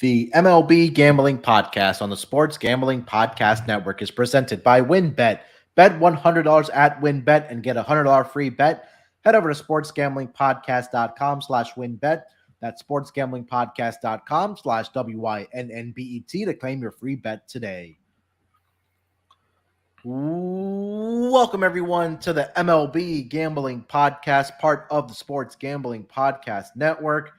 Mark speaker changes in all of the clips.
Speaker 1: The MLB Gambling Podcast on the Sports Gambling Podcast Network is presented by WynnBET. Bet $100 at WynnBET and get a $100 free bet. Head over to sportsgamblingpodcast.com/WynnBET. That's sportsgamblingpodcast.com/WYNNBET to claim your free bet today. Welcome, everyone, to the MLB Gambling Podcast, part of the Sports Gambling Podcast Network.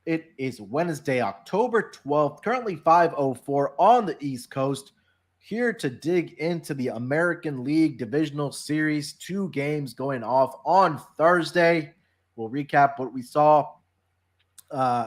Speaker 1: It is Wednesday, October 12th, currently 5:04 on the East Coast, here to dig into the American League Divisional Series. 2 games going off on Thursday. We'll recap what we saw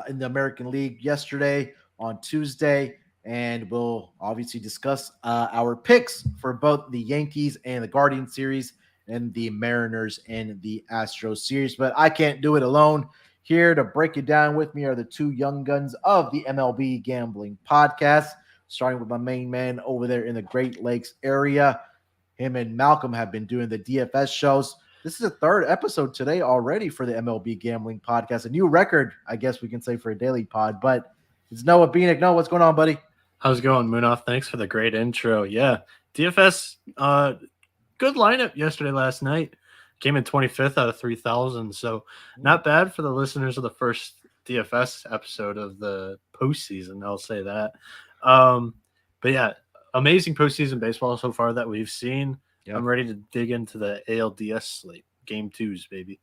Speaker 1: in the American League yesterday on Tuesday, and we'll obviously discuss our picks for both the Yankees and the Guardians series and the Mariners and the Astros series. But I can't do it alone. Here to break it down with me are the 2 young guns of the MLB Gambling Podcast, starting with my main man over there in the Great Lakes area. Him and Malcolm have been doing the DFS shows. This is the 3rd episode today already for the MLB Gambling Podcast. A new record, I guess we can say, for a daily pod. But it's Noah Bieniek. Noah, what's going on, buddy?
Speaker 2: How's it going, Munaf? Thanks for the great intro. Yeah, DFS, good lineup yesterday, last night. Came in 25th out of 3,000, so not bad for the listeners of the first DFS episode of the postseason. I'll say that. But yeah, amazing postseason baseball so far that we've seen. Yep. I'm ready to dig into the ALDS slate. Game 2s, baby.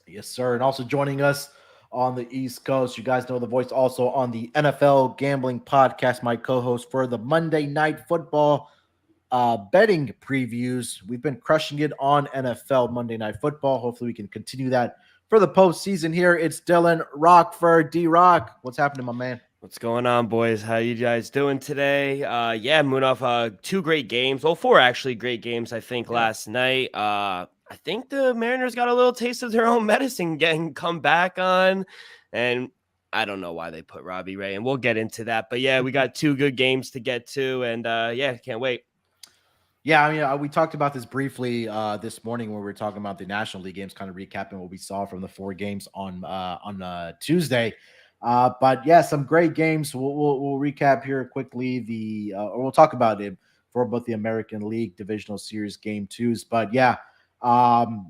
Speaker 1: Yes, sir. And also joining us on the East Coast, you guys know the voice also on the NFL Gambling Podcast, my co-host for the Monday Night Football betting previews. We've been crushing it on NFL Monday Night Football. Hopefully we can continue that for the postseason here. It's Dylan Rockford. D-Rock, what's happening, my man?
Speaker 3: What's going on, boys? How you guys doing today? Yeah, Munaf, 2 great games. Well, 4 actually great games, I think, last night. I think the Mariners got a little taste of their own medicine getting come back on, and I don't know why they put Robbie Ray, and we'll get into that. But yeah, we got 2 good games to get to, and yeah, can't wait.
Speaker 1: Yeah, I mean, we talked about this briefly this morning when we were talking about the National League games, kind of recapping what we saw from the 4 games on Tuesday. But yeah, some great games. We'll recap here quickly. Or we'll talk about it for both the American League Divisional Series Game 2s. But yeah, Astros.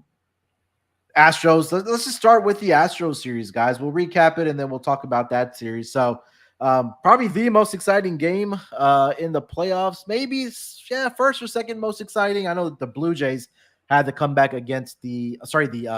Speaker 1: Let's just start with the Astros series, guys. We'll recap it and then we'll talk about that series. So. Probably the most exciting game in the playoffs. Maybe, first or second most exciting. I know that the Blue Jays had to come back against the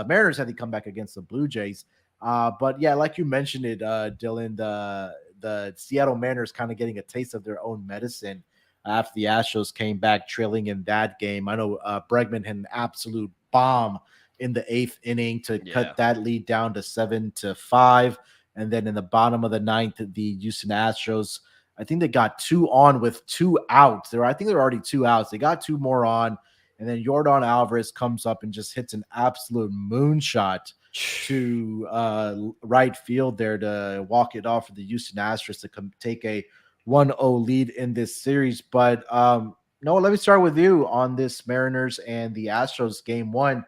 Speaker 1: Mariners had to come back against the Blue Jays. But yeah, like you mentioned it, Dylan, the Seattle Mariners kind of getting a taste of their own medicine after the Astros came back trailing in that game. I know Bregman had an absolute bomb in the 8th inning to cut that lead down to 7-5. And then in the bottom of the 9th, the Houston Astros, I think they got 2 on with 2 outs. I think there were already 2 outs. They got 2 more on. And then Yordan Alvarez comes up and just hits an absolute moonshot to right field there to walk it off for the Houston Astros to take a 1-0 lead in this series. But Noah, let me start with you on this Mariners and the Astros game 1.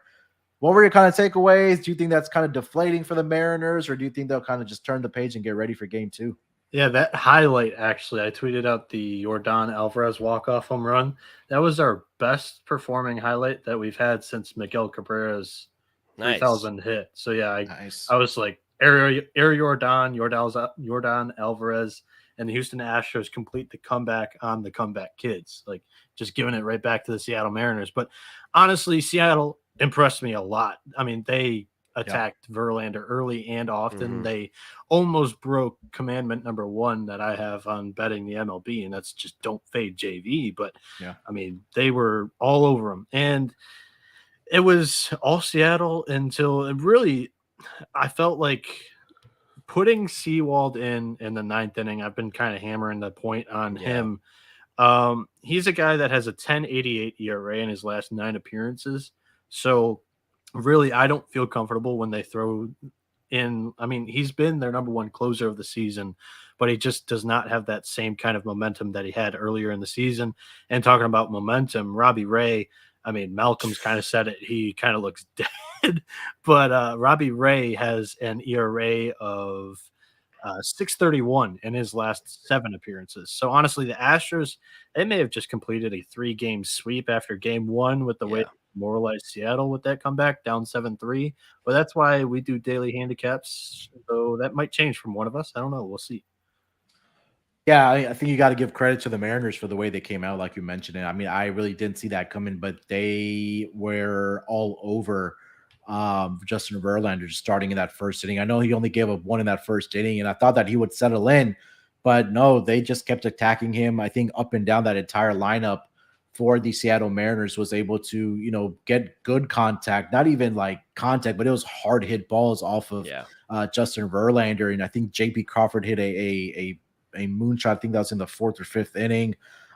Speaker 1: What were your kind of takeaways? Do you think that's kind of deflating for the Mariners, or do you think they'll kind of just turn the page and get ready for game 2?
Speaker 2: Yeah, that highlight, actually, I tweeted out the Yordan Alvarez walk-off home run. That was our best performing highlight that we've had since Miguel Cabrera's 3,000 hit. So yeah, I was like, Yordan Alvarez, and the Houston Astros complete the comeback on the comeback kids, like just giving it right back to the Seattle Mariners. But honestly, Seattle impressed me a lot. I mean, they attacked Verlander early and often. Mm-hmm. They almost broke commandment number 1 that I have on betting the MLB, and that's just don't fade JV. But I mean, they were all over them, and it was all Seattle until it really, I felt like putting Sewald in the 9th inning. I've been kind of hammering the point on him. He's a guy that has a 10.88 ERA in his last 9 appearances. So really, I don't feel comfortable when they throw in. I mean, he's been their number 1 closer of the season, but he just does not have that same kind of momentum that he had earlier in the season. And talking about momentum, Robbie Ray, I mean, Malcolm's kind of said it. He kind of looks dead, but Robbie Ray has an ERA of .631 in his last 7 appearances. So honestly, the Astros, they may have just completed a 3-game sweep after game 1 with the way they demoralized Seattle with that comeback down 7-3. But that's why we do daily handicaps. So that might change from one of us. I don't know. We'll see.
Speaker 1: Yeah, I think you got to give credit to the Mariners for the way they came out, like you mentioned it. I mean, I really didn't see that coming, but they were all over Justin Verlander starting in that first inning. I know he only gave up 1 in that first inning, and I thought that he would settle in, but no, they just kept attacking him. I think up and down that entire lineup for the Seattle Mariners was able to, get good contact, not even like contact, but it was hard hit balls off of Justin Verlander. And I think JP Crawford hit a moonshot. I think that was in the 4th or 5th inning.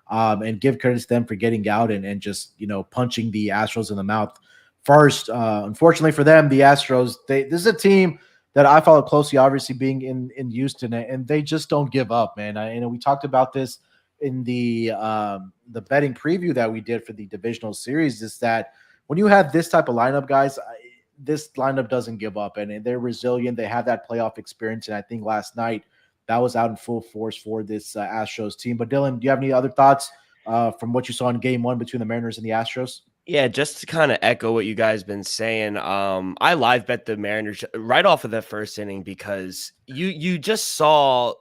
Speaker 1: And give credit to them for getting out and just, punching the Astros in the mouth first. Unfortunately for them, the Astros, this is a team that I follow closely, obviously being in Houston, and they just don't give up, man. We talked about this in the betting preview that we did for the divisional series, is that when you have this type of lineup, guys, this lineup doesn't give up, and they're resilient. They have that playoff experience, and I think last night that was out in full force for this Astros team. But Dylan, do you have any other thoughts from what you saw in game 1 between the Mariners and the Astros?
Speaker 3: Yeah, just to kind of echo what you guys been saying, I live bet the Mariners right off of the first inning because you just saw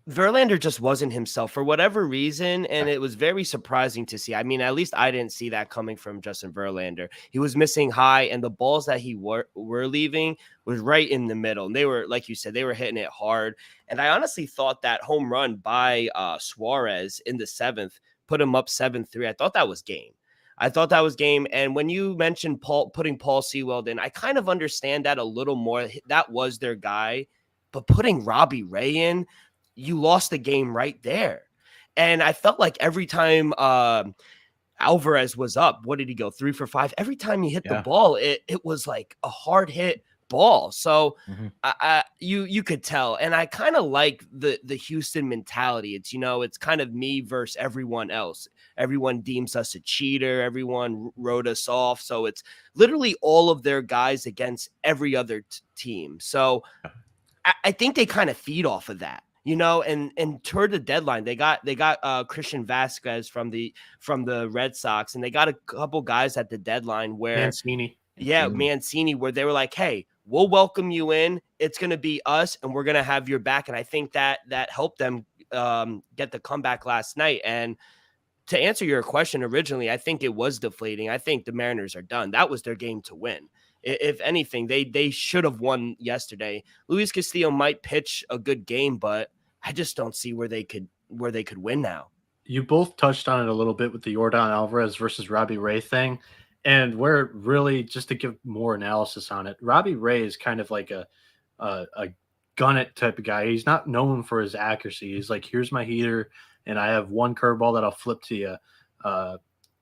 Speaker 3: Verlander just wasn't himself for whatever reason, and it was very surprising to see. I mean, at least I didn't see that coming from Justin Verlander. He was missing high, and the balls that he were leaving was right in the middle. And they were, like you said, they were hitting it hard. And I honestly thought that home run by Suarez in the 7th put him up 7-3. I thought that was game. And when you mentioned putting Paul Sewald in, I kind of understand that a little more. That was their guy. But putting Robbie Ray in, you lost the game right there. And I felt like every time Alvarez was up, what did he go? 3 for 5? Every time he hit the ball, it was like a hard hit ball. So you could tell. And I kind of like the Houston mentality. It's kind of me versus everyone else. Everyone deems us a cheater. Everyone wrote us off. So it's literally all of their guys against every other team. So I think they kind of feed off of that. And toward the deadline, they got Christian Vasquez from the Red Sox, and they got a couple guys at the deadline where Mancini, where they were like, hey, we'll welcome you in. It's going to be us, and we're going to have your back. And I think that helped them get the comeback last night. And to answer your question originally, I think it was deflating. I think the Mariners are done. That was their game to win. If anything, they should have won yesterday. Luis Castillo might pitch a good game, but I just don't see where they could win now.
Speaker 2: You both touched on it a little bit with the Yordan Alvarez versus Robbie Ray thing. And where really, just to give more analysis on it, Robbie Ray is kind of like a gun it type of guy. He's not known for his accuracy. He's like, here's my heater, and I have one curveball that I'll flip to you.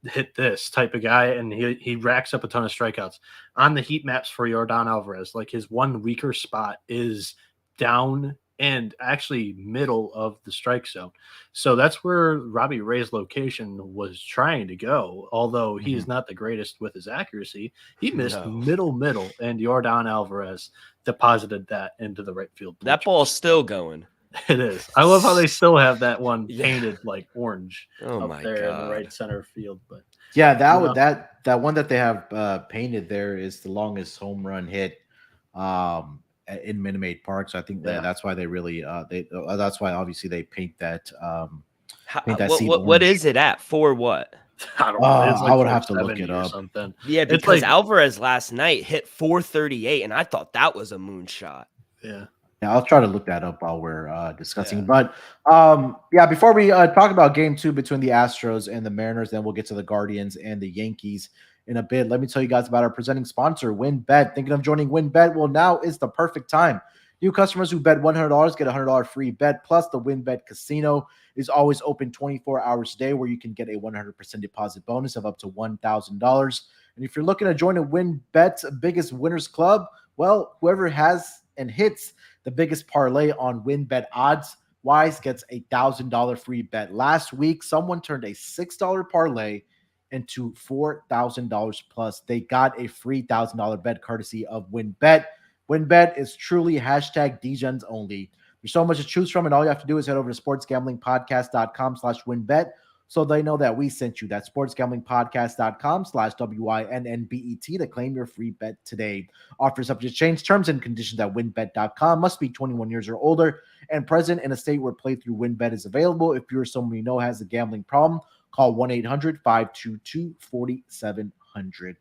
Speaker 2: Hit this type of guy, and he racks up a ton of strikeouts. On the heat maps for Yordan Alvarez, like his one weaker spot is down and actually middle of the strike zone. So that's where Robbie Ray's location was trying to go. Although he is not the greatest with his accuracy, he missed middle, and Yordan Alvarez deposited that into the right field.
Speaker 3: That ball's still going.
Speaker 2: It is. I love how they still have that one painted like orange
Speaker 3: up
Speaker 2: there in the right center field. But
Speaker 1: yeah, that one that they have painted there is the longest home run hit in Minute Maid Park. So I think that's why they really that's why obviously they paint that.
Speaker 3: What is it at for? What?
Speaker 2: I don't know.
Speaker 1: I would have to look it up.
Speaker 2: Something.
Speaker 3: Yeah, because Alvarez last night hit 438, and I thought that was a moonshot.
Speaker 2: Yeah.
Speaker 1: Yeah, I'll try to look that up while we're discussing. But before we talk about game 2 between the Astros and the Mariners, then we'll get to the Guardians and the Yankees in a bit. Let me tell you guys about our presenting sponsor, WynnBET. Thinking of joining WynnBET? Well, now is the perfect time. New customers who bet $100 get a $100 free bet. Plus, the WynnBET Casino is always open 24 hours a day, where you can get a 100% deposit bonus of up to $1,000. And if you're looking to join a WynnBET's biggest winners club, well, whoever has and hits the biggest parlay on WynnBET odds wise gets a $1,000 free bet. Last week, someone turned a $6 parlay into $4,000 plus. They got a free $1,000 bet courtesy of WynnBET. WinBet is truly hashtag DGens only. There's so much to choose from, and all you have to do is head over to sportsgamblingpodcast.com/winbet so they know that we sent you. That's sportsgamblingpodcast.com/WINNBET to claim your free bet today. Offers subject to change, terms and conditions at winbet.com. Must be 21 years or older and present in a state where playthrough WinBet is available. If you're someone you know has a gambling problem, call 1-800-522-4700.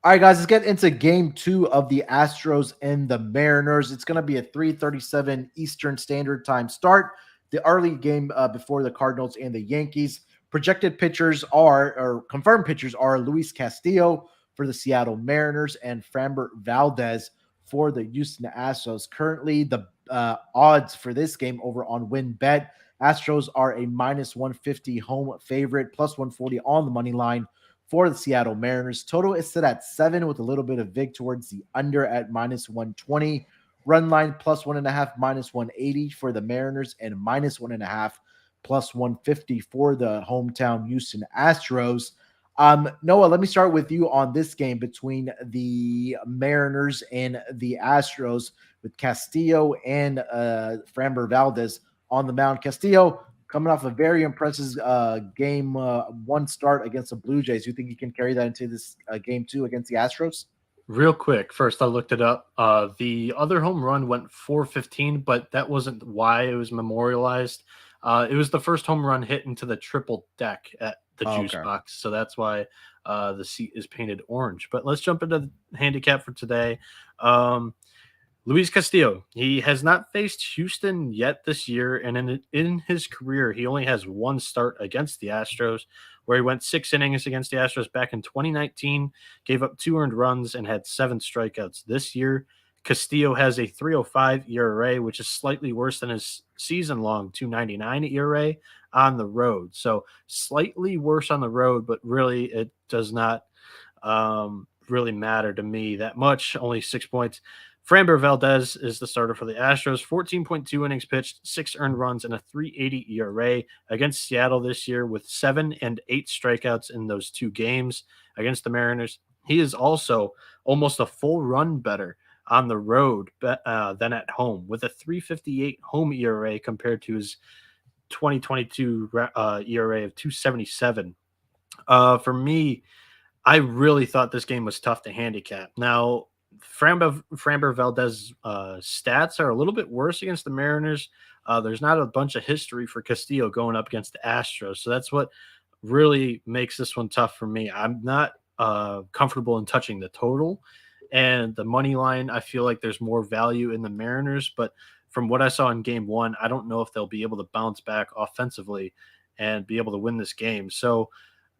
Speaker 1: All right, guys, let's get into game 2 of the Astros and the Mariners. It's going to be a 3:37 Eastern Standard Time start. The early game before the Cardinals and the Yankees. Projected pitchers or confirmed pitchers are Luis Castillo for the Seattle Mariners and Framber Valdez for the Houston Astros. Currently, the odds for this game over on WinBet, Astros are a -150 home favorite, +140 on the money line for the Seattle Mariners. Total is set at 7 with a little bit of vig towards the under at -120. Run line +1.5, -180 for the Mariners, and -1.5, +150 for the hometown Houston Astros. Noah, let me start with you on this game between the Mariners and the Astros with Castillo and Framber Valdez on the mound. Castillo coming off a very impressive game 1 start against the Blue Jays. You think he can carry that into this game 2 against the Astros?
Speaker 2: Real quick, first I looked it up. The other home run went 415, but that wasn't why it was memorialized. It was the first home run hit into the triple deck at the juice box, so that's why the seat is painted orange. But let's jump into the handicap for today. Luis Castillo, he has not faced Houston yet this year, and in his career, he only has 1 start against the Astros, where he went 6 innings against the Astros back in 2019, gave up 2 earned runs, and had 7 strikeouts. This year, Castillo has a 3.05 ERA, which is slightly worse than his season-long 2.99 ERA on the road. So slightly worse on the road, but really it does not really matter to me that much, only 6 points. Framber Valdez is the starter for the Astros, 14.2 innings pitched, 6 earned runs, and a 3.80 ERA against Seattle this year with 7 and 8 strikeouts in those 2 games against the Mariners. He is also almost a full run better on the road than at home with a 3.58 home ERA compared to his 2022 ERA of 2.77. For me, I really thought this game was tough to handicap. Now, Framber Valdez's stats are a little bit worse against the Mariners. There's not a bunch of history for Castillo going up against the Astros, so that's what really makes this one tough for me. I'm not comfortable in touching the total, and the money line, I feel like there's more value in the Mariners, but from what I saw in game 1, I don't know if they'll be able to bounce back offensively and be able to win this game. So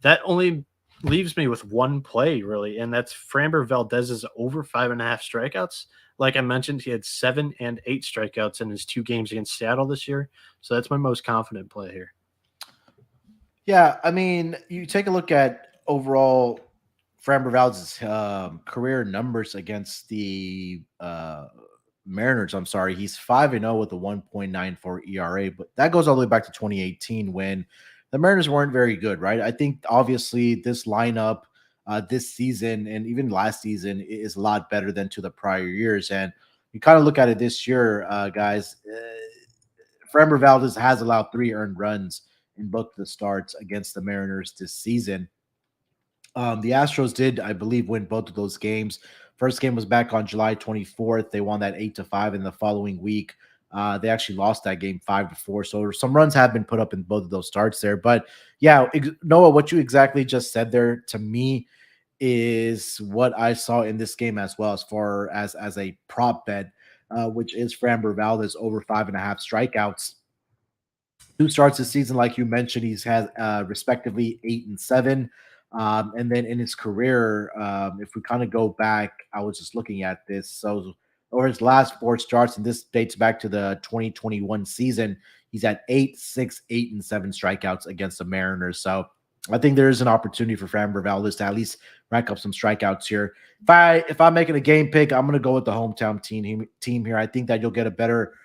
Speaker 2: that only leaves me with 1 play, really, and that's Framber Valdez's over 5.5 strikeouts. Like I mentioned, he had 7 and 8 strikeouts in his 2 games against Seattle this year. So that's my most confident play here.
Speaker 1: Yeah, I mean, you take a look at overall Framber Valdez's career numbers against the Mariners. I'm sorry, he's 5-0 with a 1.94 ERA, but that goes all the way back to 2018 when the Mariners weren't very good, right? I think obviously this lineup this season and even last season is a lot better than to the prior years. And you kind of look at it this year, guys. Framber Valdez has allowed 3 earned runs in both the starts against the Mariners this season. The Astros did, I believe, win both of those games. First game was back on July 24th. They won that 8-5 in the following week. They actually lost that game 5-4. So some runs have been put up in both of those starts there. But yeah, Noah, what you exactly just said there to me is what I saw in this game as well, as far as a prop bet, which is Framber Valdez over 5.5 strikeouts. 2 starts this season, like you mentioned, he's had respectively 8 and 7. And then in his career, if we kind of go back, I was just looking at this. So over his last 4 starts, and this dates back to the 2021 season, he's at 8, 6, 8, and 7 strikeouts against the Mariners. So I think there is an opportunity for Framber Valdez to at least rack up some strikeouts here. If I'm making a game pick, I'm going to go with the hometown team here. I think that you'll get a better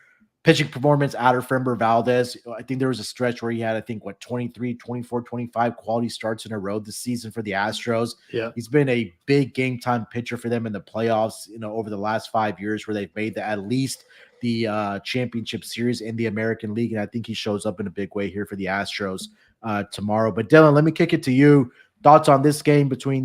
Speaker 1: pitching performance out of Framber Valdez. I think there was a stretch where he had, 23, 24, 25 quality starts in a row this season for the Astros.
Speaker 2: Yeah.
Speaker 1: He's been a big game time pitcher for them in the playoffs, over the last 5 years where they've made at least the championship series in the American League. And I think he shows up in a big way here for the Astros tomorrow. But Dylan, let me kick it to you. Thoughts on this game game 2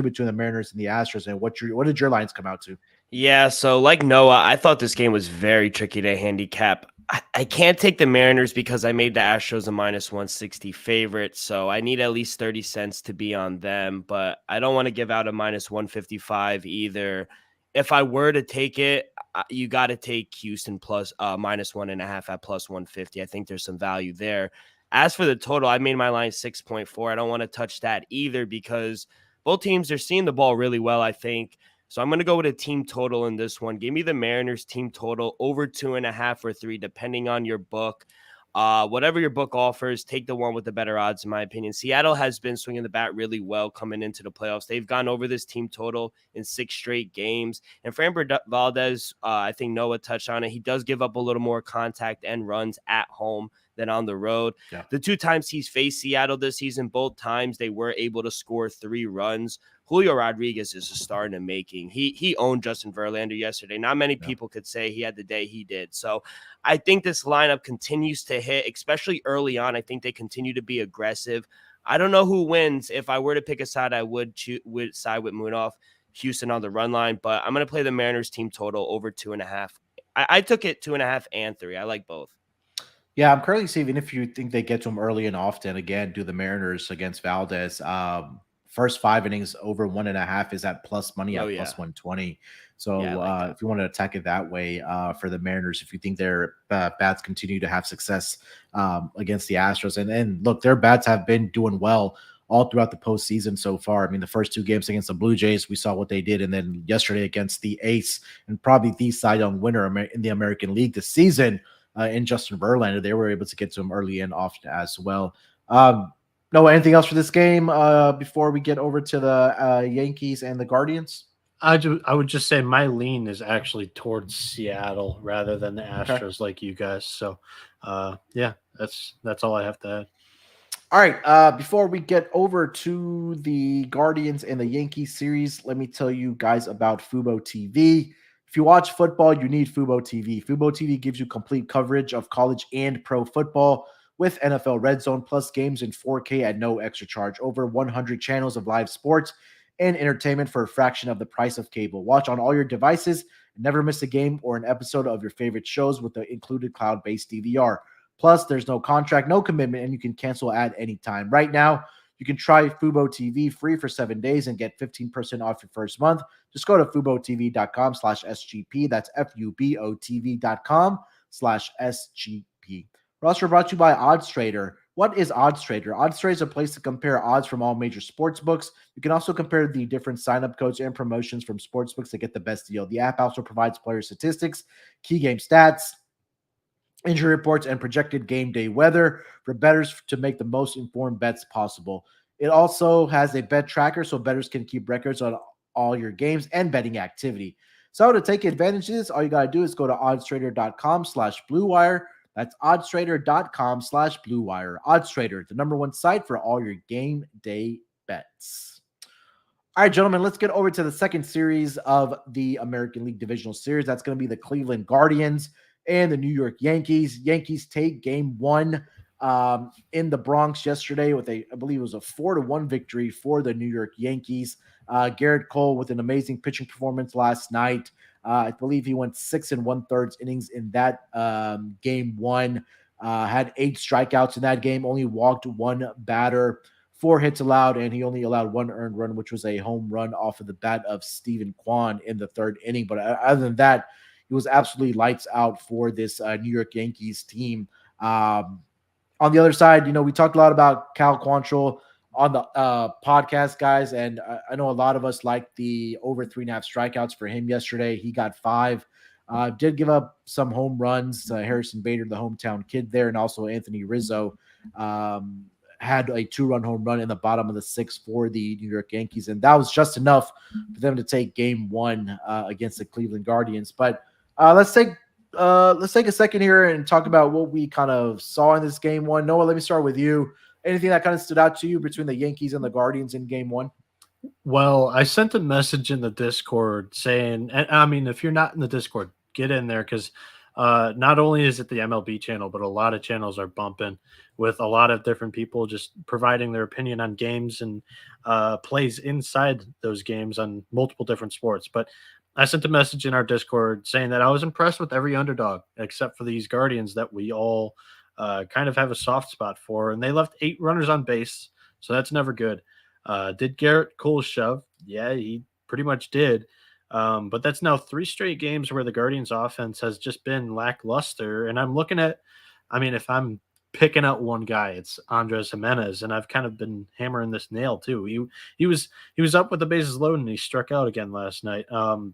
Speaker 1: between the Mariners and the Astros, and what did your lines come out to?
Speaker 3: Yeah, so like Noah, I thought this game was very tricky to handicap. I can't take the Mariners because I made the Astros a minus 160 favorite, so I need at least 30 cents to be on them, but I don't want to give out a minus 155 either. If I were to take it, you got to take Houston plus minus 1.5 at plus 150. I think there's some value there. As for the total, I made my line 6.4. I don't want to touch that either because both teams are seeing the ball really well, I think. So I'm going to go with a team total in this one. Give me the Mariners team total over 2.5 or 3, depending on your book. Whatever your book offers, take the one with the better odds, in my opinion. Seattle has been swinging the bat really well coming into the playoffs. They've gone over this team total in 6 straight games. And Framber Valdez, I think Noah touched on it. He does give up a little more contact and runs at home than on the road. Yeah. The 2 times he's faced Seattle this season, both times they were able to score 3 runs. Julio Rodriguez is a star in the making. He owned Justin Verlander yesterday. Not many people could say he had the day he did. So I think this lineup continues to hit, especially early on. I think they continue to be aggressive. I don't know who wins. If I were to pick a side, I would side with Munaf, Houston on the run line, but I'm going to play the Mariners team total over 2.5. I took it 2.5 and 3. I like both.
Speaker 1: Yeah, I'm currently seeing if you think they get to him early and often, again, do the Mariners against Valdez. First 5 innings over 1.5 is at plus money at plus 120. So like if you want to attack it that way for the Mariners, if you think their bats continue to have success against the Astros, and look, their bats have been doing well all throughout the postseason so far. I mean, the first 2 games against the Blue Jays, we saw what they did, and then yesterday against the ace and probably the Cy Young winner in the American League this season. In Justin Verlander, they were able to get to him early and often as well. Noah, anything else for this game before we get over to the Yankees and the Guardians?
Speaker 2: I would just say my lean is actually towards Seattle rather than the Astros, like you guys. So, yeah, that's all I have to add.
Speaker 1: All right. Before we get over to the Guardians and the Yankees series, let me tell you guys about Fubo TV. If you watch football, you need Fubo TV. Fubo TV gives you complete coverage of college and pro football with NFL Red Zone plus games in 4K at no extra charge. Over 100 channels of live sports and entertainment for a fraction of the price of cable. Watch on all your devices and never miss a game or an episode of your favorite shows with the included cloud-based DVR. Plus, there's no contract, no commitment, and you can cancel at any time. Right now, you can try Fubo TV free for 7 days and get 15% off your first month. Just go to FuboTV.com/SGP. That's FUBOTV.com/SGP. We're also brought to you by OddsTrader. What is OddsTrader? OddsTrader is a place to compare odds from all major sports books. You can also compare the different sign-up codes and promotions from sports books to get the best deal. The app also provides player statistics, key game stats, injury reports, and projected game day weather for bettors to make the most informed bets possible. It also has a bet tracker so bettors can keep records on all your games and betting activity. So to take advantage of this, all you got to do is go to oddstrader.com/Blue Wire. That's oddstrader.com/Blue Wire. OddsTrader, the #1 site for all your game day bets. All right, gentlemen, let's get over to the second series of the American League Divisional Series. That's going to be the Cleveland Guardians and the New York Yankees. Yankees take game 1 in the Bronx yesterday with I believe it was a 4-1 victory for the New York Yankees. Garrett Cole with an amazing pitching performance last night. I believe he went 6 1/3 innings in that game 1. Had 8 strikeouts in that game, only walked 1 batter, 4 hits allowed, and he only allowed 1 earned run, which was a home run off of the bat of Stephen Kwan in the 3rd inning. But other than that, he was absolutely lights out for this New York Yankees team. On the other side, we talked a lot about Cal Quantrill on the podcast, guys, and I know a lot of us liked the over 3.5 strikeouts for him yesterday. He got 5. Did give up some home runs. Harrison Bader, the hometown kid there, and also Anthony Rizzo had a 2-run home run in the bottom of the 6th for the New York Yankees, and that was just enough for them to take game 1 against the Cleveland Guardians. But let's take let's take a second here and talk about what we kind of saw in this game one. Noah, let me start with you. Anything that kind of stood out to you between the Yankees and the Guardians in game one?
Speaker 2: Well, I sent a message in the Discord saying, and I mean, if you're not in the Discord, get in there because not only is it the MLB channel, but a lot of channels are bumping with a lot of different people just providing their opinion on games and plays inside those games on multiple different sports. But I sent a message in our Discord saying that I was impressed with every underdog except for these Guardians that we all kind of have a soft spot for. And they left 8 runners on base, so that's never good. Did Garrett Cole shove? Yeah, he pretty much did. But that's now 3 straight games where the Guardians offense has just been lackluster. And I'm looking at, I mean, if I'm picking out one guy, it's Andres Jimenez, and I've kind of been hammering this nail too. He was up with the bases loaded and he struck out again last night.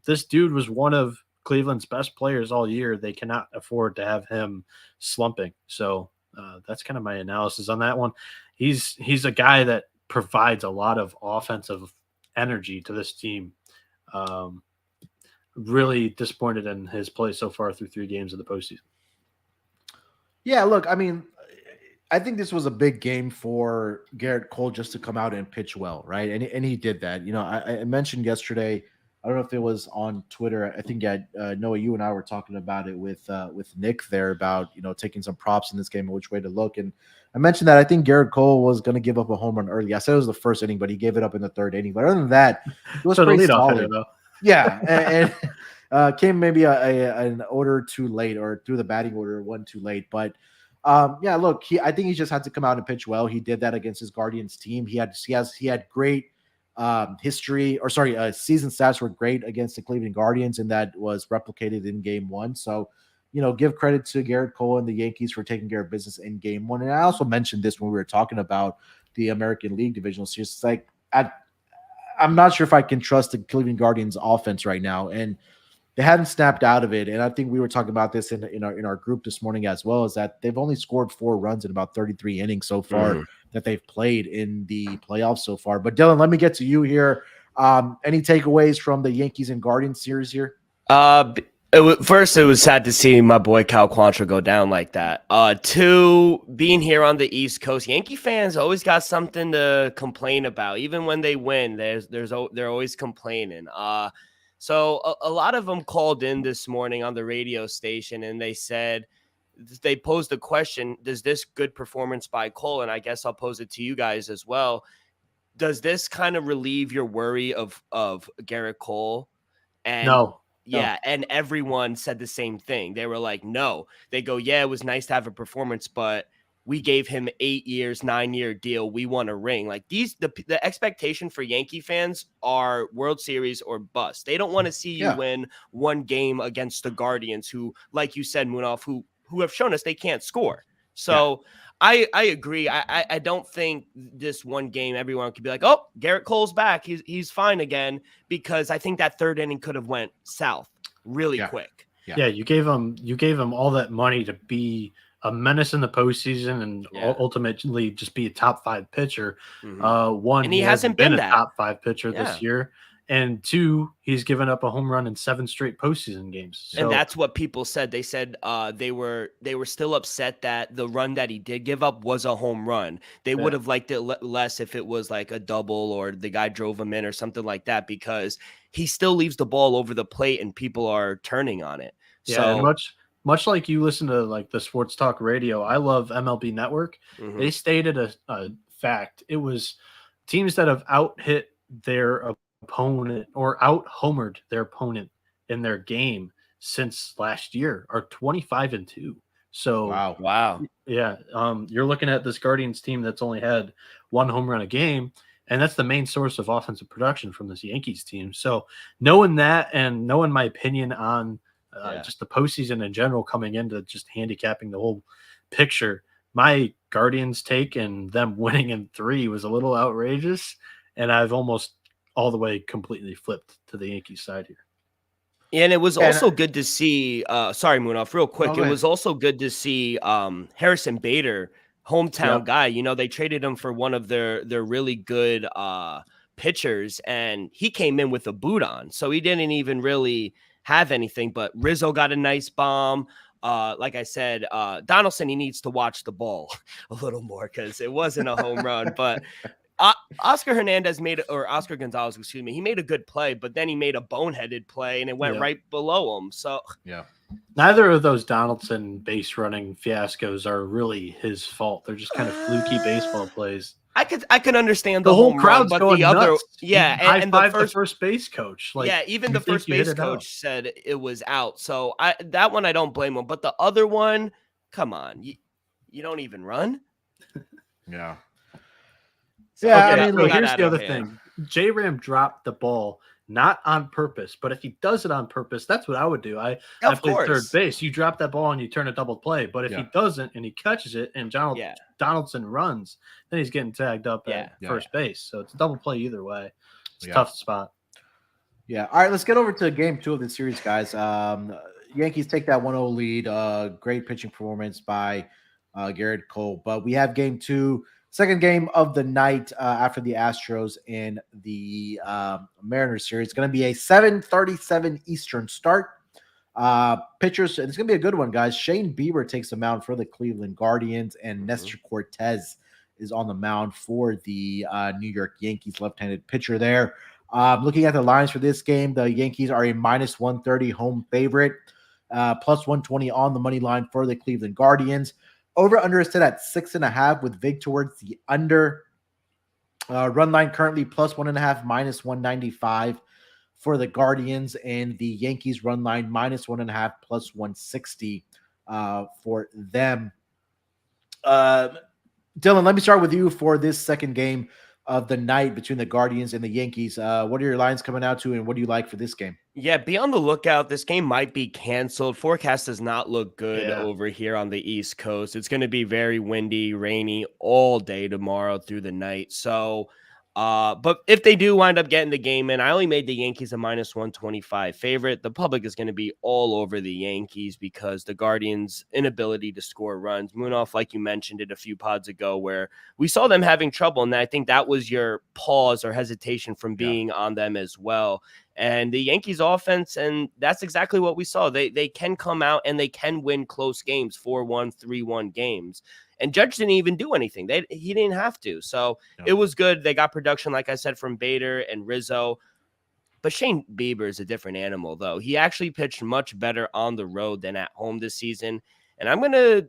Speaker 2: This dude was one of Cleveland's best players all year. They cannot afford to have him slumping. So that's kind of my analysis on that one. He's a guy that provides a lot of offensive energy to this team. Really disappointed in his play so far through 3 games of the postseason.
Speaker 1: Yeah, look, I mean, I think this was a big game for Garrett Cole just to come out and pitch well, right? And he did that. You know, I mentioned yesterday, I don't know if it was on Twitter. I think Noah, you and I were talking about it with Nick there about, you know, taking some props in this game and which way to look. And I mentioned that I think Garrett Cole was going to give up a home run early. I said it was the first inning, but he gave it up in the 3rd inning. But other than that, it was pretty solid. Yeah, and came maybe an order too late, or through the batting order one too late. But yeah, look, I think he just had to come out and pitch well. He did that against his Guardians team. He had great season stats were great against the Cleveland Guardians, and that was replicated in game one. So, you know, give credit to Garrett Cole and the Yankees for taking care of business in game one. And I also mentioned this when we were talking about the American League Divisional Series. It's like I'm not sure if I can trust the Cleveland Guardians offense right now, and they hadn't snapped out of it. And I think we were talking about this in our group this morning as well, is that they've only scored 4 runs in about 33 innings so far that they've played in the playoffs so far. But Dylan, let me get to you here. Any takeaways from the Yankees and Guardians series here?
Speaker 3: First, it was sad to see my boy Cal Quantrill go down like that. 2, being here on the East Coast, Yankee fans always got something to complain about. Even when they win, they're always complaining. So a lot of them called in this morning on the radio station, and they posed the question, does this good performance by Cole, and I guess I'll pose it to you guys as well, does this kind of relieve your worry of Garrett Cole? And
Speaker 2: No.
Speaker 3: Yeah, and everyone said the same thing. They were like, no. They go, yeah, it was nice to have a performance, but we gave him 8 years, 9-year deal. We won a ring. Like the expectation for Yankee fans are World Series or bust. They don't want to see you win one game against the Guardians, who, like you said, Munaf, who have shown us they can't score. So I agree. I don't think this one game everyone could be like, oh, Garrett Cole's back. He's fine again, because I think that 3rd inning could have went south really quick.
Speaker 2: Yeah, you gave him all that money to be a menace in the postseason and ultimately just be a top 5 pitcher. And
Speaker 3: he hasn't been
Speaker 2: a
Speaker 3: that
Speaker 2: top 5 pitcher this year. And 2, he's given up a home run in 7 straight postseason games. So,
Speaker 3: and that's what people said. They said they were still upset that the run that he did give up was a home run. They would have liked it less if it was like a double or the guy drove him in or something like that, because he still leaves the ball over the plate and people are turning on it.
Speaker 2: Yeah, so much like you listen to like the sports talk radio, I love MLB Network. They stated a fact. It was teams that have out-hit their opponent or out-homered their opponent in their game since last year are 25-2. So
Speaker 3: wow.
Speaker 2: Yeah. You're looking at this Guardians team that's only had 1 home run a game, and that's the main source of offensive production from this Yankees team. So knowing that and knowing my opinion on just the postseason in general, coming into just handicapping the whole picture, my Guardians take and them winning in 3 was a little outrageous, and I've almost all the way completely flipped to the Yankees side here.
Speaker 3: And it was also good to see, sorry, Munaf, real quick. It was also good to see Harrison Bader, hometown guy. You know, they traded him for one of their really good pitchers, and he came in with a boot on. So he didn't even really have anything, but Rizzo got a nice bomb. Like I said, Donaldson, he needs to watch the ball a little more because it wasn't a home run. But Oscar Gonzalez, excuse me, he made a good play, but then he made a boneheaded play and it went right below him. So
Speaker 1: yeah,
Speaker 2: neither of those Donaldson base running fiascos are really his fault. They're just kind of fluky baseball plays.
Speaker 3: I could understand
Speaker 2: the whole
Speaker 3: home
Speaker 2: crowd's
Speaker 3: run, but
Speaker 2: going
Speaker 3: the other,
Speaker 2: nuts.
Speaker 3: and the
Speaker 2: first base coach. Like,
Speaker 3: even the first base coach said it was out. So that one I don't blame him, but the other one, come on, you don't even run.
Speaker 1: Yeah.
Speaker 2: So,
Speaker 1: yeah,
Speaker 2: okay,
Speaker 1: I mean,
Speaker 2: here's the other thing. J-Ram dropped the ball, not on purpose, but if he does it on purpose, that's what I would do. I played third base. You drop that ball and you turn a double play. But if he doesn't and he catches it and Donaldson runs, then he's getting tagged up at first base. So it's a double play either way. It's a tough spot.
Speaker 1: Yeah. All right, let's get over to game 2 of the series, guys. Yankees take that 1-0 lead. Great pitching performance by Garrett Cole. But we have game 2. Second game of the night after the Astros and the Mariners series. It's going to be a 7:37 Eastern start. Pitchers, and it's going to be a good one, guys. Shane Bieber takes the mound for the Cleveland Guardians, and Nestor Cortez is on the mound for the New York Yankees, left-handed pitcher there. Looking at the lines for this game, the Yankees are a minus 130 home favorite, plus 120 on the money line for the Cleveland Guardians. Over under is set at 6.5 with vig towards the under. Run line currently plus 1.5, minus 195 for the Guardians, and the Yankees run line minus 1.5, plus 160 for them. Dylan, let me start with you for this second game of the night between the Guardians and the Yankees. What are your lines coming out to, and what do you like for this game?
Speaker 3: Yeah, be on the lookout. This game might be canceled. Forecast does not look good over here on the East Coast. It's going to be very windy, rainy all day tomorrow through the night. So, but if they do wind up getting the game in, I only made the Yankees a minus 125 favorite. The public is going to be all over the Yankees because the Guardians' inability to score runs. Munaf, like you mentioned it a few pods ago, where we saw them having trouble, and I think that was your pause or hesitation from being on them as well. And the Yankees offense, and that's exactly what we saw. They can come out and they can win close games, 4-1, 3-1 games. And Judge didn't even do anything. He didn't have to. So it was good. They got production, like I said, from Bader and Rizzo. But Shane Bieber is a different animal, though. He actually pitched much better on the road than at home this season. And I'm going to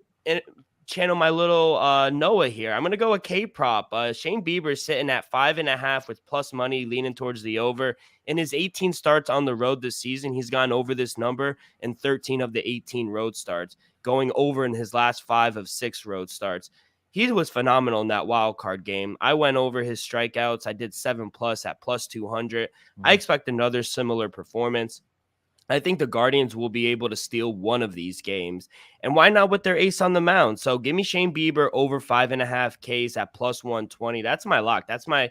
Speaker 3: channel my little Noah here. I'm going to go a K-prop. Shane Bieber is sitting at 5.5 with plus money leaning towards the over. In his 18 starts on the road this season, he's gone over this number in 13 of the 18 road starts, going over in his last 5 of 6 road starts. He was phenomenal in that wild card game. I went over his strikeouts. I did 7+ at plus 200. I expect another similar performance. I think the Guardians will be able to steal one of these games. And why not with their ace on the mound? So give me Shane Bieber over 5.5 Ks at plus 120. That's my lock. That's my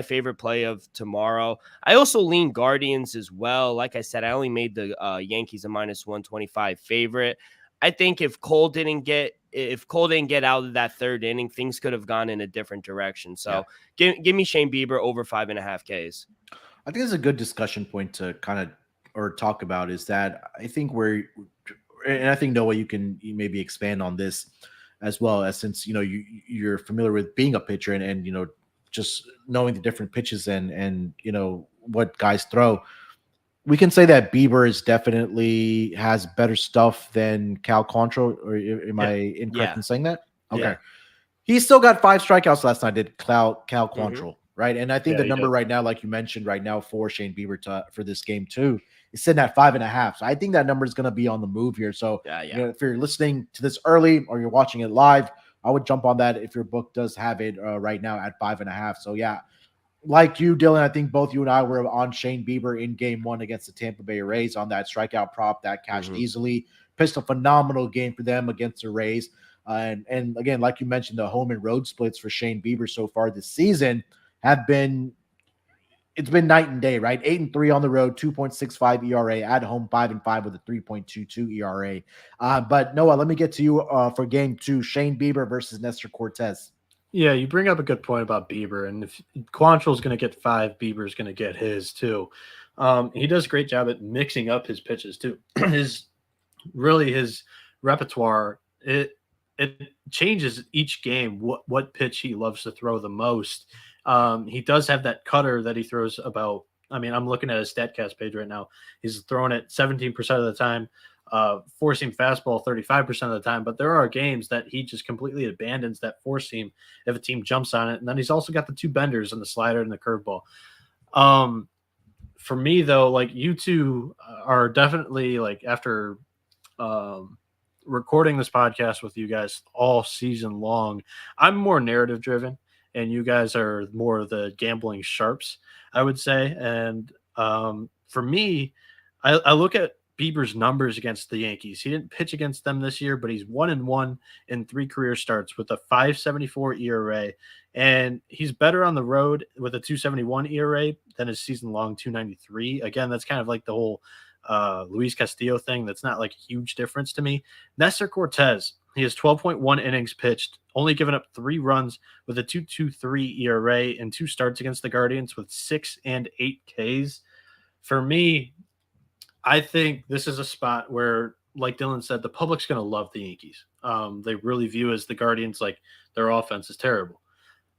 Speaker 3: favorite play of tomorrow. I also lean Guardians as well. Like I said, I only made the Yankees a minus 125 favorite. I think if Cole didn't get out of that third inning, things could have gone in a different direction. So give me Shane Bieber over 5.5 Ks.
Speaker 1: I think it's a good discussion point to kind of talk about is that I think and I think Noah, you maybe expand on this as well, as since you're familiar with being a pitcher and just knowing the different pitches and what guys throw. We can say that Bieber is definitely has better stuff than Cal Quantrill, or am I incorrect in saying that? Okay. Yeah. He still got 5 strikeouts last night, did Cal Quantrill, right? And I think the number right now, like you mentioned right now for Shane Bieber for this game too, is sitting at 5.5. So I think that number is going to be on the move here. So if you're listening to this early or you're watching it live, I would jump on that if your book does have it right now at 5.5. So like you, Dylan, I think both you and I were on Shane Bieber in game 1 against the Tampa Bay Rays on that strikeout prop that cashed easily. Pitched a phenomenal game for them against the Rays. And again, like you mentioned, the home and road splits for Shane Bieber so far this season have been night and day, right? 8-3 on the road, 2.65 ERA at home, 5-5 with a 3.22 ERA. But Noah, let me get to you for game 2, Shane Bieber versus Nestor Cortez.
Speaker 2: Yeah, you bring up a good point about Bieber, and if Quantrill's going to get 5, Bieber's going to get his too. He does a great job at mixing up his pitches too. his repertoire, it changes each game what pitch he loves to throw the most. He does have that cutter that he throws about. I mean, I'm looking at his StatCast page right now. He's throwing it 17% of the time, four-seam fastball 35% of the time. But there are games that he just completely abandons that four-seam if a team jumps on it. And then he's also got the two benders and the slider and the curveball. For me, though, like you two are definitely like after recording this podcast with you guys all season long, I'm more narrative driven and you guys are more of the gambling sharps, I would say. And for me, I look at Bieber's numbers against the Yankees. He didn't pitch against them this year, but he's 1-1 in 3 career starts with a 5.74 ERA. And he's better on the road with a 2.71 ERA than his season-long 2.93. Again, that's kind of like the whole Luis Castillo thing. That's not like a huge difference to me. Nestor Cortez, he has 12.1 innings pitched, only given up 3 runs with a 2.23 ERA in 2 starts against the Guardians with 6 and 8 Ks. For me, I think this is a spot where, like Dylan said, the public's going to love the Yankees. They really view as the Guardians like their offense is terrible.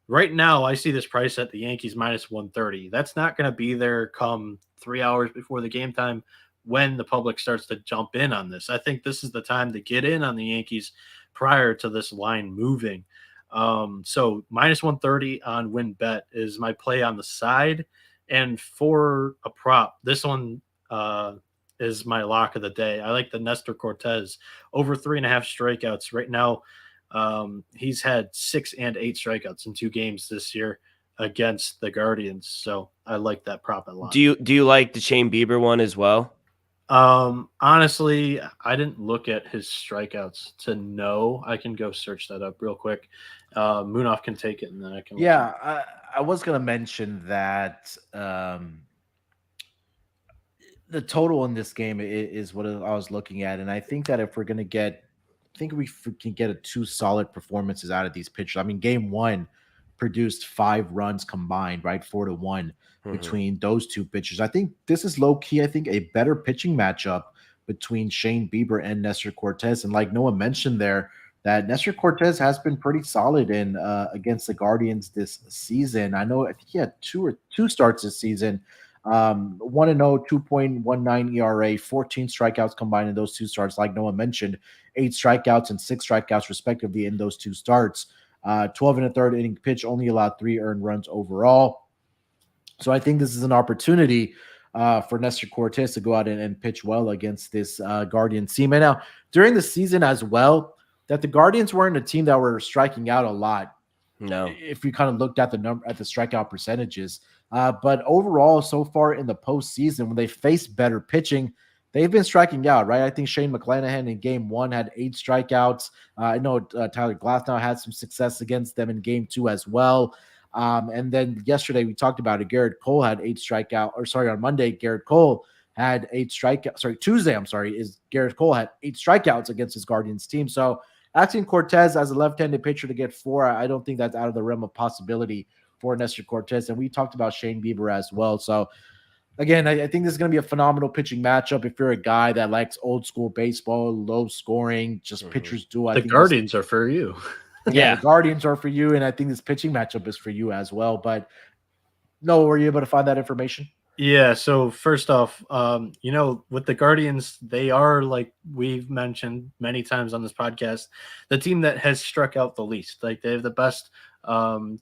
Speaker 2: Right now, I see this price at the Yankees minus 130. That's not going to be there come 3 hours before the game time when the public starts to jump in on this. I think this is the time to get in on the Yankees prior to this line moving. So minus 130 on WinBet is my play on the side. And for a prop, this one is my lock of the day. I like the Nestor Cortez over 3.5 strikeouts right now. He's had 6 and 8 strikeouts in 2 games this year against the Guardians. So I like that prop a lot.
Speaker 3: Do you like the Shane Bieber one as well?
Speaker 2: Honestly, I didn't look at his strikeouts to know. I can go search that up real quick. Munaf can take it and then I can.
Speaker 1: Yeah, I was going to mention that the total in this game is what I was looking at. And I think that if we're going to get, I think we can get 2 solid performances out of these pitchers. I mean, game 1 produced 5 runs combined, right? 4-1 between those 2 pitchers. I think this is low key, I think, a better pitching matchup between Shane Bieber and Nestor Cortez. And like Noah mentioned there, that Nestor Cortez has been pretty solid in against the Guardians this season. I think he had 2 starts this season. 1-0, 2.19 ERA, 14 strikeouts combined in those 2 starts. Like Noah mentioned, 8 strikeouts and 6 strikeouts respectively in those 2 starts. 12 1/3 inning pitch, only allowed 3 earned runs overall. So I think this is an opportunity for Nestor Cortez to go out and pitch well against this Guardians team. And now during the season as well, that the Guardians weren't a team that were striking out a lot.
Speaker 3: No,
Speaker 1: if we kind of looked at the strikeout percentages. But overall, so far in the postseason, when they face better pitching, they've been striking out, right? I think Shane McClanahan in game 1 had 8 strikeouts. I know Tyler Glasnow had some success against them in game 2 as well. And then yesterday we talked about it. Garrett Cole had 8 strikeouts. On Monday, Garrett Cole had 8 strikeouts. Tuesday, Garrett Cole had 8 strikeouts against his Guardians team. So asking Cortez as a left-handed pitcher to get 4, I don't think that's out of the realm of possibility for Nestor Cortez. And we talked about Shane Bieber as well. So again, I think this is going to be a phenomenal pitching matchup. If you're a guy that likes old school baseball, low scoring, just pitchers do.
Speaker 2: The Guardians are for you.
Speaker 1: Yeah, the Guardians are for you. And I think this pitching matchup is for you as well. But no, were you able to find that information?
Speaker 2: Yeah. So first off, with the Guardians, they are, like we've mentioned many times on this podcast, the team that has struck out the least. Like they have the best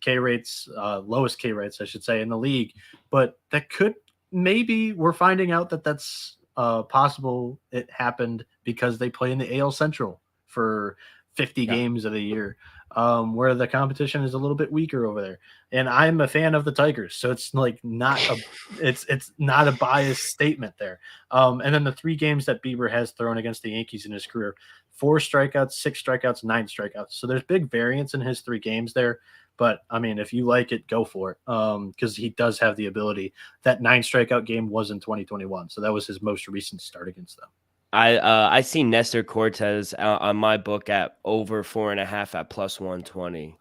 Speaker 2: K rates, lowest K rates, I should say, in the league. But that could maybe we're finding out that that's possible. It happened because they play in the AL Central for 50 games of the year, where the competition is a little bit weaker over there. And I'm a fan of the Tigers, so it's like it's not a biased statement there. And then the 3 games that Bieber has thrown against the Yankees in his career, 4 strikeouts, 6 strikeouts, 9 strikeouts. So there's big variance in his 3 games there. But I mean, if you like it, go for it. Because he does have the ability. That 9 strikeout game was in 2021. So that was his most recent start against them.
Speaker 3: I see Nestor Cortez on my book at over 4.5 at plus 120.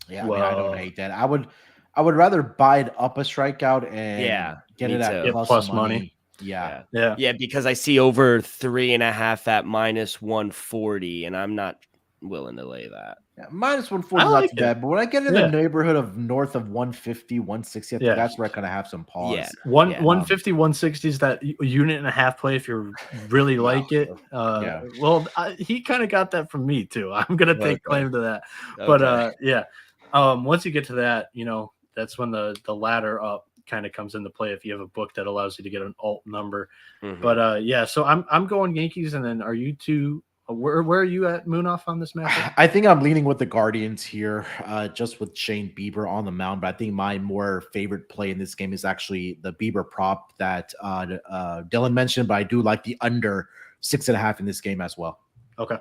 Speaker 1: Yeah, I don't hate that. I would rather buy it up a strikeout and Get
Speaker 3: Me
Speaker 1: it at
Speaker 3: too.
Speaker 1: plus
Speaker 2: Plus
Speaker 1: money.
Speaker 2: money.
Speaker 1: Yeah.
Speaker 3: Yeah, because I see over 3.5 at minus 140, and I'm not willing to lay that.
Speaker 1: Yeah, minus 140
Speaker 2: I
Speaker 1: not
Speaker 2: like
Speaker 1: too
Speaker 2: it.
Speaker 1: bad, but when I get in the neighborhood of north of 150, 160, I think
Speaker 2: Yeah.
Speaker 1: that's where I kind of have some pause.
Speaker 3: Yeah.
Speaker 2: 150, 160 is that unit and a half play if you really like it.
Speaker 1: Yeah.
Speaker 2: Well, he kind of got that from me too. I'm gonna take claim to that.
Speaker 3: Okay.
Speaker 2: But once you get to that, that's when the ladder up kind of comes into play if you have a book that allows you to get an alt number. But so I'm going Yankees, and then are you two? Where are you at, Munaf, on this matchup?
Speaker 1: I think I'm leaning with the Guardians here, just with Shane Bieber on the mound. But I think my more favorite play in this game is actually the Bieber prop that Dylan mentioned. But I do like the under 6.5 in this game as well.
Speaker 2: Okay.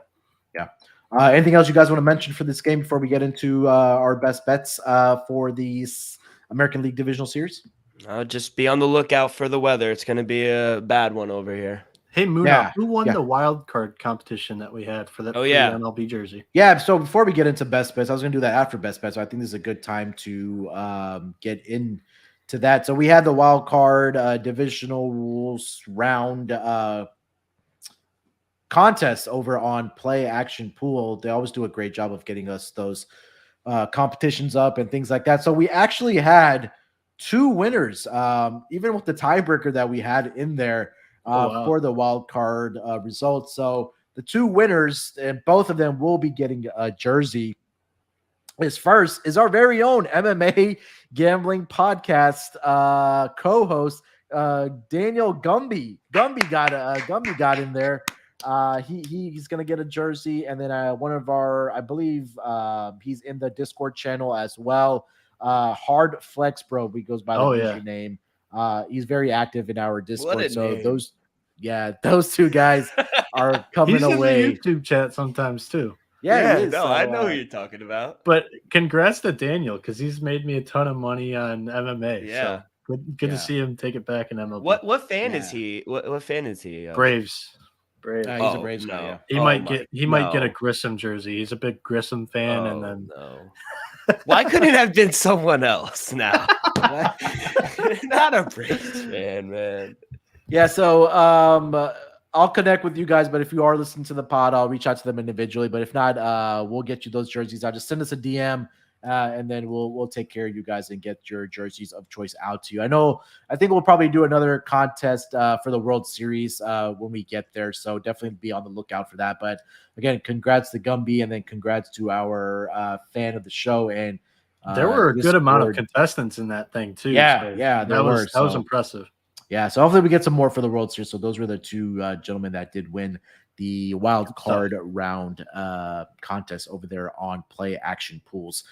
Speaker 1: Yeah. Anything else you guys want to mention for this game before we get into our best bets for these American League Divisional Series?
Speaker 3: Just be on the lookout for the weather. It's going to be a bad one over here.
Speaker 2: Hey, Munaf, who won the wild card competition that we had for that MLB jersey?
Speaker 1: Yeah, so before we get into best bets, I was going to do that after best bets. So I think this is a good time to get into that. So we had the wild card divisional rules round contest over on Play Action Pool. They always do a great job of getting us those competitions up and things like that. So we actually had 2 winners, even with the tiebreaker that we had in there. For the wild card results. So the 2 winners, and both of them will be getting a jersey. First is our very own MMA Gambling Podcast co-host Daniel Gumby. Gumby got in there. He's gonna get a jersey, and then one of our, I believe, he's in the Discord channel as well. Hard Flex Bro, he goes by the username. He's very active in our Discord. So
Speaker 3: name.
Speaker 1: those 2 guys are coming away.
Speaker 2: He's in the YouTube chat sometimes too.
Speaker 3: I know who you're talking about.
Speaker 2: But congrats to Daniel, because he's made me a ton of money on MMA.
Speaker 3: Yeah.
Speaker 2: So good to see him take it back in MLB.
Speaker 3: What fan is he? What fan is he?
Speaker 2: Braves.
Speaker 1: He's a Braves guy.
Speaker 3: No.
Speaker 1: Yeah.
Speaker 2: He might get a Grissom jersey. He's a big Grissom fan, and then
Speaker 3: Why couldn't it have been someone else now? Not a Braves fan, man.
Speaker 1: Yeah, so I'll connect with you guys, but if you are listening to the pod, I'll reach out to them individually. But if not, we'll get you those jerseys out. Just send us a DM, and then we'll take care of you guys and get your jerseys of choice out to you. I think we'll probably do another contest for the World Series when we get there. So definitely be on the lookout for that. But again, congrats to Gumby, and then congrats to our fan of the show. And
Speaker 2: there were a good amount of contestants in that thing too.
Speaker 1: Yeah,
Speaker 2: that was impressive.
Speaker 1: Yeah, so hopefully we get some more for the World Series. So those were the 2 gentlemen that did win the wild card round contest over there on Play Action Pools.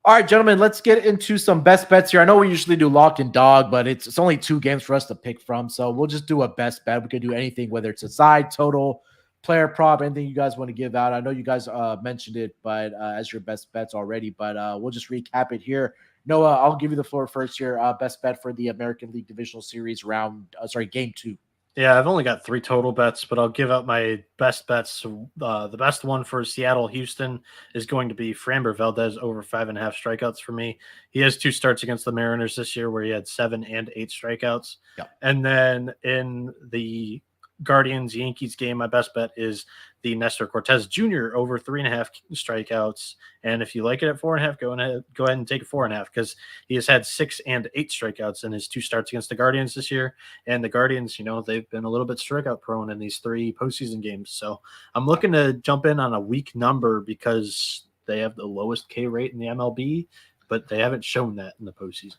Speaker 1: All right, gentlemen, let's get into some best bets here. I know we usually do lock and dog, but it's only 2 games for us to pick from. So we'll just do a best bet. We could do anything, whether it's a side, total, player prop, anything you guys want to give out. I know you guys mentioned it, but as your best bets already, but we'll just recap it here. Noah, I'll give you the floor first here. Best bet for the American League Divisional Series game 2.
Speaker 2: Yeah, I've only got 3 total bets, but I'll give out my best bets. The best one for Seattle-Houston is going to be Framber Valdez over 5.5 strikeouts for me. He has 2 starts against the Mariners this year where he had 7 and 8 strikeouts.
Speaker 1: Yep.
Speaker 2: And then in the Guardians-Yankees game, my best bet is the Nestor Cortez Jr. over 3.5 strikeouts. And if you like it at 4.5, go ahead and take it 4.5, because he has had 6 and 8 strikeouts in his 2 starts against the Guardians this year. And the Guardians, they've been a little bit strikeout prone in these 3 postseason games. So I'm looking to jump in on a weak number because they have the lowest K rate in the MLB, but they haven't shown that in the postseason.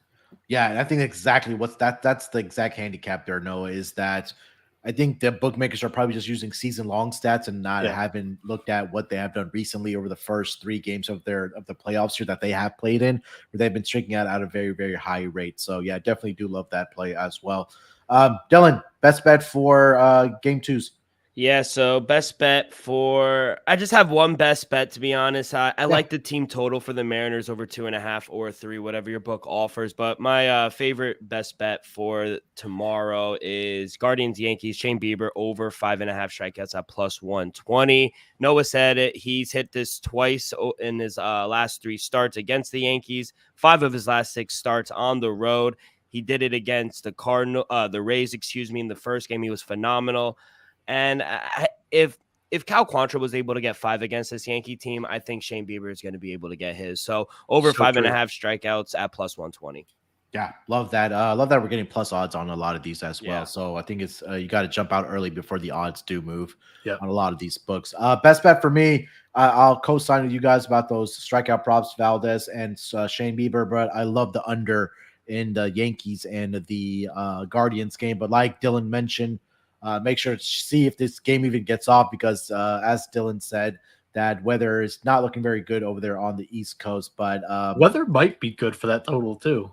Speaker 1: Yeah, and I think exactly that's the exact handicap there, Noah, is that I think the bookmakers are probably just using season-long stats and not having looked at what they have done recently over the first 3 games of the playoffs here that they have played in, where they've been striking out at a very, very high rate. So, yeah, definitely do love that play as well. Dylan, best bet for game 2s?
Speaker 3: Yeah, so best bet I just have one best bet, to be honest. I like the team total for the Mariners over 2.5 or 3, whatever your book offers. But my favorite best bet for tomorrow is Guardians-Yankees, Shane Bieber over 5.5 strikeouts at plus 120. Noah said it. He's hit this twice in his last 3 starts against the Yankees, 5 of his last 6 starts on the road. He did it against the Rays, in the first game. He was phenomenal. And if Cal Quantrill was able to get 5 against this Yankee team, I think Shane Bieber is going to be able to get his. So over 5.5 strikeouts at plus 120.
Speaker 1: Yeah, love that. Love that we're getting plus odds on a lot of these as well. So I think it's you got to jump out early before the odds do move on a lot of these books. Best bet for me, I'll co-sign with you guys about those strikeout props, Valdez and Shane Bieber, but I love the under in the Yankees and the Guardians game. But like Dylan mentioned, make sure to see if this game even gets off because as Dylan said, that weather is not looking very good over there on the East Coast. But
Speaker 2: weather might be good for that total too.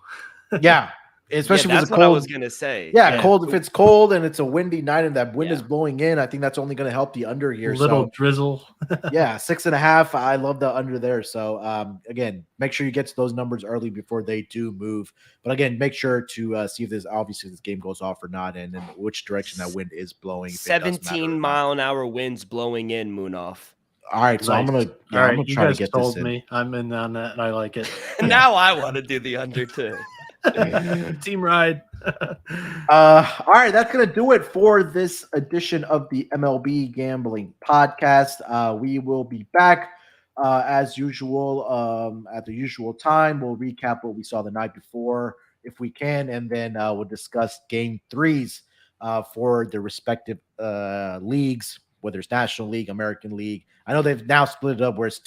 Speaker 1: Yeah, especially if it's
Speaker 3: what
Speaker 1: cold.
Speaker 3: I was gonna say.
Speaker 1: Yeah, cold. If it's cold and it's a windy night and that wind is blowing in, I think that's only going to help the under here.
Speaker 2: Little drizzle.
Speaker 1: Yeah, 6.5. I love the under there. So again, make sure you get to those numbers early before they do move. But again, make sure to see if this game goes off or not, and then which direction that wind is blowing.
Speaker 3: 17-mile-an-hour winds blowing in, Munaf.
Speaker 1: All right, so I'm gonna try to get this in.
Speaker 2: Me. I'm in on that, and I like it.
Speaker 3: Now I want to do the under too.
Speaker 2: Team ride.
Speaker 1: All right, that's gonna do it for this edition of the MLB Gambling Podcast. We will be back as usual at the usual time. We'll recap what we saw the night before if we can, and then we'll discuss game 3s for the respective leagues, whether it's National League, American League. I know they've now split it up where it's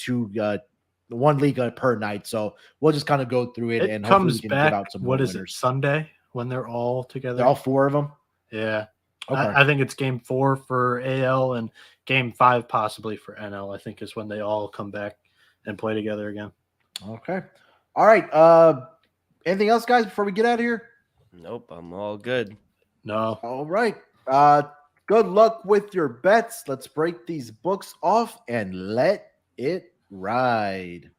Speaker 1: one league per night, so we'll just kind of go through it and hopefully we can give out some
Speaker 2: what is
Speaker 1: winners.
Speaker 2: It Sunday when they're all together?
Speaker 1: All 4 of them.
Speaker 2: Yeah,
Speaker 1: okay.
Speaker 2: I think it's game 4 for AL and game 5 possibly for NL. I think is when they all come back and play together again.
Speaker 1: Okay. All right. Anything else, guys, before we get out of here?
Speaker 3: Nope, I'm all good.
Speaker 2: No.
Speaker 1: All right. Good luck with your bets. Let's break these books off and let it ride.